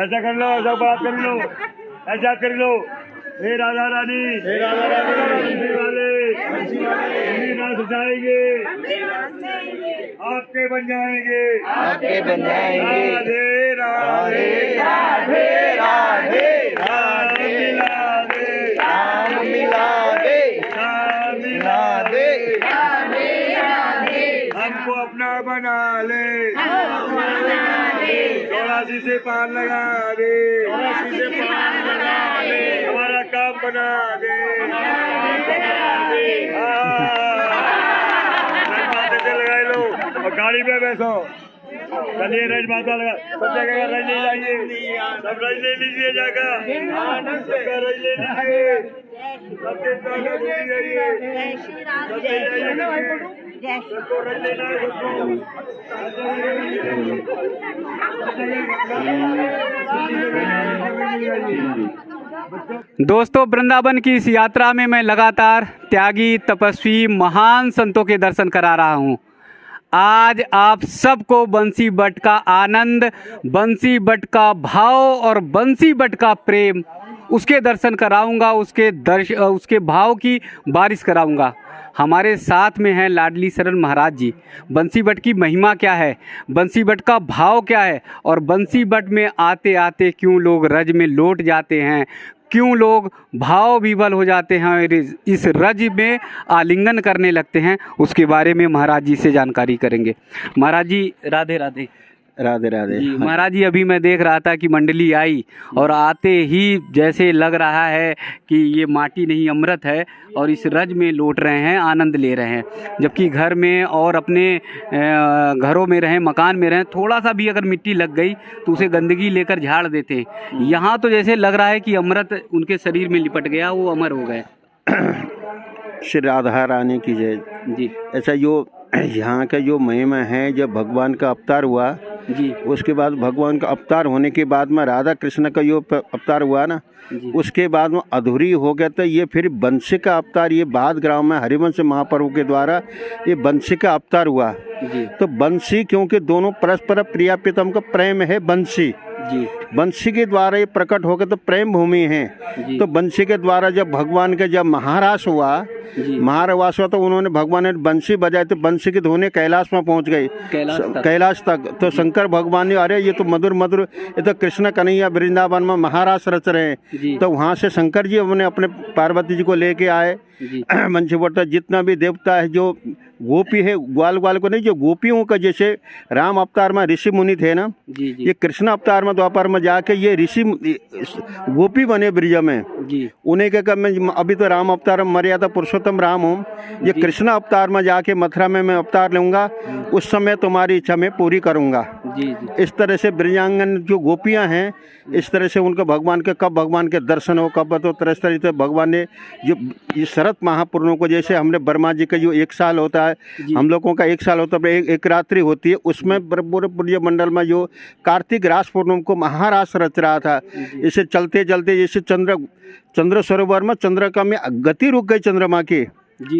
ऐसा कर लो, ऐसा बात कर लो, ऐसा कर लो। हे राधा रानी, हे राधा रानी वाले नाच जाएंगे, आपके बन जाएंगे, आपके बन जाएंगे। राधे राधे राधे राधे राधे राधे राम मिला दे, राधे मिला दे। हमको अपना बना ले, 84 से पार लगा दे, 84 से पार लगा दे, हमारा काम बना दे, से लगाए लो और गाड़ी में बैठो। चलिए रज माता लगा, सब जगह रज ले जाइए, सब रज ले लीजिए, जाकर सबका रज ले लीजिए, सबके साथ घूमी जाइए, सब ले जाइए, सबको रज लेना है, सबको। दोस्तों, वृंदावन की इस यात्रा में मैं लगातार त्यागी, तपस्वी, महान संतों के दर्शन करा रहा हूँ। आज आप सबको बंसी बट का आनंद, बंसी बट का भाव और बंसी बट का प्रेम, उसके दर्शन कराऊंगा, उसके भाव की बारिश कराऊंगा। हमारे साथ में हैं लाडली शरण महाराज जी। बंसी बट की महिमा क्या है, बंसी बट का भाव क्या है, और बंसी बट में आते आते क्यों लोग रज में लौट जाते हैं, क्यों लोग भाव विवल हो जाते हैं और इस रज में आलिंगन करने लगते हैं, उसके बारे में महाराज जी से जानकारी करेंगे। महाराज जी राधे राधे। राधे राधे। महाराज जी, अभी मैं देख रहा था कि मंडली आई और आते ही जैसे लग रहा है कि ये माटी नहीं अमृत है और इस रज में लौट रहे हैं, आनंद ले रहे हैं। जबकि घर में और अपने घरों में रहें, मकान में रहें, थोड़ा सा भी अगर मिट्टी लग गई तो उसे गंदगी लेकर झाड़ देते हैं। यहाँ तो जैसे लग रहा है कि अमृत उनके शरीर में लिपट गया, वो अमर हो गए। श्री राधा रानी की जय जी। ऐसा जो यहाँ का जो महिमा है, जब भगवान का अवतार हुआ जी, उसके बाद भगवान का अवतार होने के बाद में राधा कृष्ण का जो अवतार हुआ ना, उसके बाद में अधूरी हो गया था। ये फिर बंसी का अवतार, ये बाद ग्राम में हरिवंश महाप्रभु के द्वारा ये बंसी का अवतार हुआ जी। तो बंसी, क्योंकि दोनों परस्पर प्रिया प्रीतम का प्रेम है बंसी जी। बंसी के द्वारा ये प्रकट हो गए तो प्रेम भूमि है। तो बंसी के द्वारा जब भगवान का जब महारास हुआ, महारास हुआ तो उन्होंने भगवान ने बंसी बजाई तो बंसी की धुनें कैलाश में पहुंच गई, कैलाश तक। तो शंकर भगवान ने, अरे ये तो मधुर मधुर, ये तो कृष्ण कन्हैया वृंदावन में महारास रच रहे हैं। तो वहाँ से शंकर जी अपने पार्वती जी को लेके आए। बंसी बट्टा जितना भी देवता है, जो गोपी है, ग्वाल ग्वाल को नहीं, जो गोपियों का, जैसे राम अवतार में ऋषि मुनि थे ना, ये कृष्ण अवतार में द्वापर में जाके ये ऋषि गोपी बने ब्रिज में। उन्हें क्या, मैं अभी तो राम अवतार में मर्यादा पुरुषोत्तम राम हूँ, ये कृष्ण अवतार में जाके मथुरा में मैं अवतार लूँगा, उस समय तुम्हारी इच्छा मैं पूरी करूँगा। इस तरह से ब्रजांगन जो गोपियाँ हैं, इस तरह से उनका भगवान के कब भगवान के दर्शन हो, कब तो तरह तरह भगवान ने जो ये शरद महापुरुषों को, जैसे हमने वर्मा जी का जो 1 साल होता है, हम लोगों का 1 साल होता है, एक रात्रि होती है, उसमें पूरे पुण्य मंडल में जो कार्तिक रास पूर्णिमा को महारास रच रहा था। इसे चलते चलते जैसे चंद्र सरोवर में चंद्र का में गति रुक गई चंद्रमा की,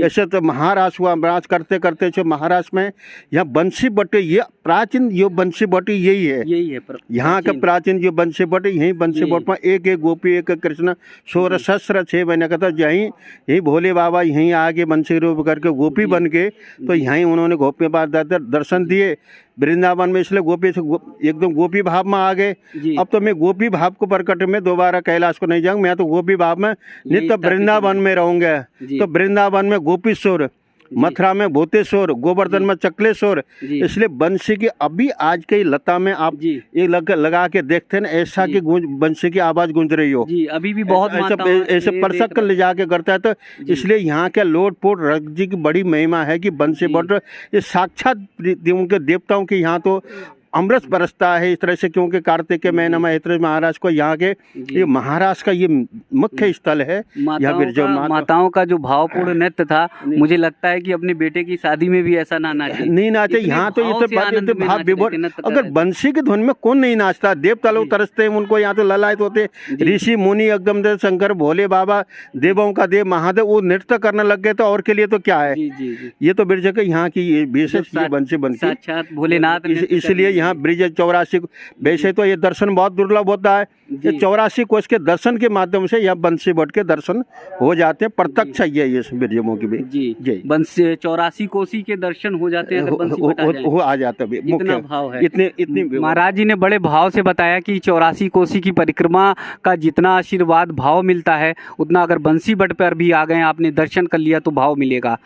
ऐसे तो महारास हुआ। महाराज करते करते जो महाराज में यहाँ बंसी बटे, ये प्राचीन जो बंसी बटी यही है यहाँ का प्राचीन जो बंसी बटी, यही बंसी बट में एक एक गोपी, एक कृष्ण, 16 सहस्र 6 महीने का था। यहीं भोले बाबा यहीं आके बंसी रूप करके गोपी बन के, तो यहीं उन्होंने गोपी बाबा दर्शन दिए। वृंदावन में, इसलिए गोपी से एकदम गोपी भाव में आ गए। जी। अब तो मैं गोपी भाव को प्रकट में दोबारा कैलाश को नहीं जाऊंगा, मैं तो गोपी भाव में नित्य स्थापित वृंदावन में रहूंगा। जी। तो वृंदावन में गोपीश्वर, मथुरा में भूतेश्वर, गोवर्धन में चकलेश्वर, जी। इसलिए बंसी की अभी आज के लता में आप जी। ये लगा के देखते हैं ना, ऐसा जी। कि बंसी की आवाज गूंज रही हो। जी, अभी भी बहुत ऐसा माताओं ऐसे ये परसक देख कर ले जाके करता है। तो जी। इसलिए यहाँ के लोटपोट रग जी की बड़ी महिमा है कि बंसी जी। बट ये साक्षात उनके देवताओं के यहाँ तो अमृत बरसता है इस तरह से, क्योंकि कार्तिक के महीने में इस तरह महाराज को यहाँ के जी। ये महाराष्ट्र का ये मुख्य स्थल है। यहाँ बिरजो माताओं का जो भावपूर्ण नृत्य था, मुझे लगता है कि अपने बेटे की शादी में भी ऐसा ना नाचे, नहीं नाचे। इतने यहाँ तो भाव ये से तो आनंद में भाव नाच रहे थे, विभोर, नृत्य कर अगर रहे थे। बंसी की धुन में कौन नहीं नाचता। देवता लोग तरसते हैं उनको, यहाँ तो ललायत होते, ऋषि मुनि एकदम से शंकर भोले बाबा देवों का देव महादेव वो नृत्य करने लग गए। तो और के लिए तो क्या है। जी जी जी। ये तो बिरज के यहाँ की ये विशेष बंसी बनती, साक्षात भोलेनाथ नृत्य इसलिए यहाँ ब्रिज 84 वैसे तो ये दर्शन बहुत दुर्लभ होता है। ये 84 कोष के दर्शन के माध्यम से यहाँ बंसी बट के दर्शन हो जाते हैं। प्रत्यक्ष ये ब्रिजमों की भी जी बंसी 84 कोसी के दर्शन हो जाते हैं अगर बंसी बट आ जाए। हो आ जाता है। इतना भाव है, इतनी महाराज जी ने बड़े भाव से बताया कि 84 कोसी की परिक्रमा का जितना आशीर्वाद भाव मिलता है, उतना अगर बंसी बट पर भी आ गए, आपने दर्शन कर लिया तो भाव मिलेगा।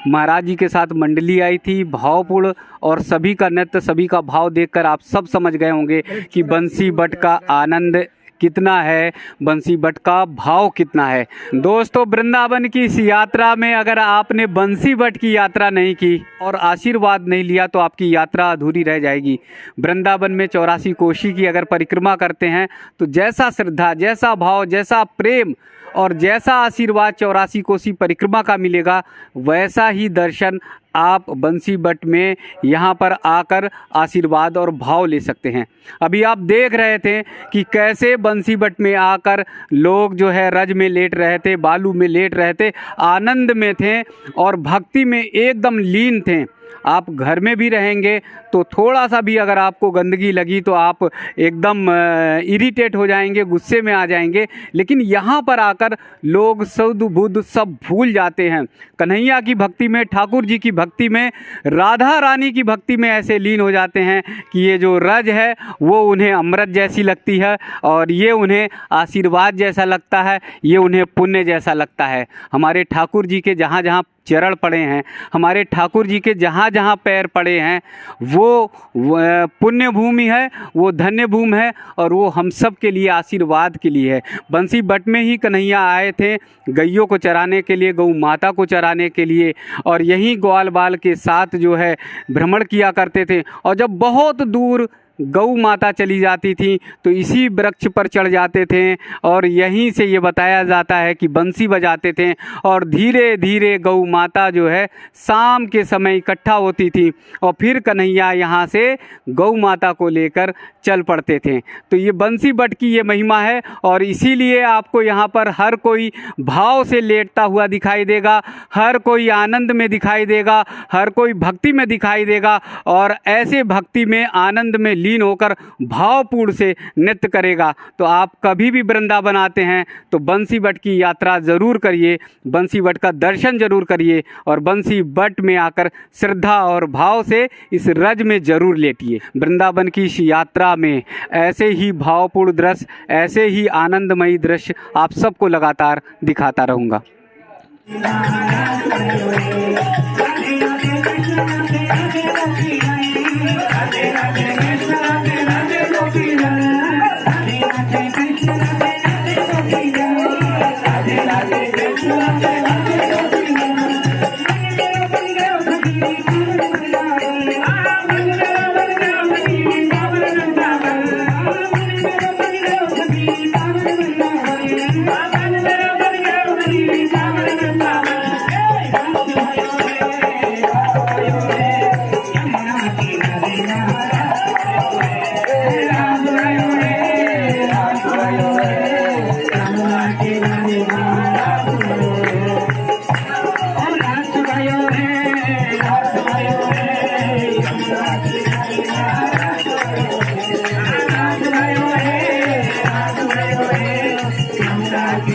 महाराज जी के साथ मंडली आई थी भावपूर्ण, और सभी का नृत्य, सभी का भाव देखकर आप सब समझ गए होंगे कि बंसी बट का आनंद कितना है, बंसी बट का भाव कितना है। दोस्तों, वृंदावन की इस यात्रा में अगर आपने बंसी बट की यात्रा नहीं की और आशीर्वाद नहीं लिया तो आपकी यात्रा अधूरी रह जाएगी। वृंदावन में 84 कोसी की अगर परिक्रमा करते हैं तो जैसा श्रद्धा, जैसा भाव, जैसा प्रेम और जैसा आशीर्वाद 84 कोसी परिक्रमा का मिलेगा, वैसा ही दर्शन आप बंसी बट में यहाँ पर आकर आशीर्वाद और भाव ले सकते हैं। अभी आप देख रहे थे कि कैसे बंसी बट में आकर लोग जो है रज में लेट रहे थे, बालू में लेट रहे थे, आनंद में थे और भक्ति में एकदम लीन थे। आप घर में भी रहेंगे तो थोड़ा सा भी अगर आपको गंदगी लगी तो आप एकदम इरिटेट हो जाएंगे, गुस्से में आ जाएंगे। लेकिन यहाँ पर आकर लोग सद् बुद्ध सब भूल जाते हैं। कन्हैया की भक्ति में, ठाकुर जी की भक्ति में, राधा रानी की भक्ति में ऐसे लीन हो जाते हैं कि ये जो रज है वो उन्हें अमृत जैसी लगती है और ये उन्हें आशीर्वाद जैसा लगता है, ये उन्हें पुण्य जैसा लगता है। हमारे ठाकुर जी के जहाँ जहाँ चरण पड़े हैं, हमारे ठाकुर जी के जहाँ जहाँ पैर पड़े हैं, वो पुण्य भूमि है, वो धन्य भूमि है और वो हम सब के लिए आशीर्वाद के लिए है। बंसी बट में ही कन्हैया आए थे गैयों को चराने के लिए, गौ माता को चराने के लिए, और यहीं ग्वाल बाल के साथ जो है भ्रमण किया करते थे। और जब बहुत दूर गौ माता चली जाती थी तो इसी वृक्ष पर चढ़ जाते थे और यहीं से ये बताया जाता है कि बंसी बजाते थे और धीरे धीरे गौ माता जो है शाम के समय इकट्ठा होती थी और फिर कन्हैया यहाँ से गौ माता को लेकर चल पड़ते थे। तो ये बंसी बट की ये महिमा है और इसीलिए आपको यहाँ पर हर कोई भाव से लेटता हुआ दिखाई देगा, हर कोई आनंद में दिखाई देगा, हर कोई भक्ति में दिखाई देगा और ऐसे भक्ति में, आनंद में लीन होकर भावपूर्ण से नृत्य करेगा। तो आप कभी भी वृंदावन आते हैं तो बंसी बट की यात्रा ज़रूर करिए, बंसी बट का दर्शन जरूर करिए और बंसी बट में आकर श्रद्धा और भाव से इस रज में जरूर लेटिए। वृंदावन की इस यात्रा में ऐसे ही भावपूर्ण दृश्य, ऐसे ही आनंदमयी दृश्य आप सबको लगातार दिखाता रहूँगा।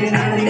Thank you.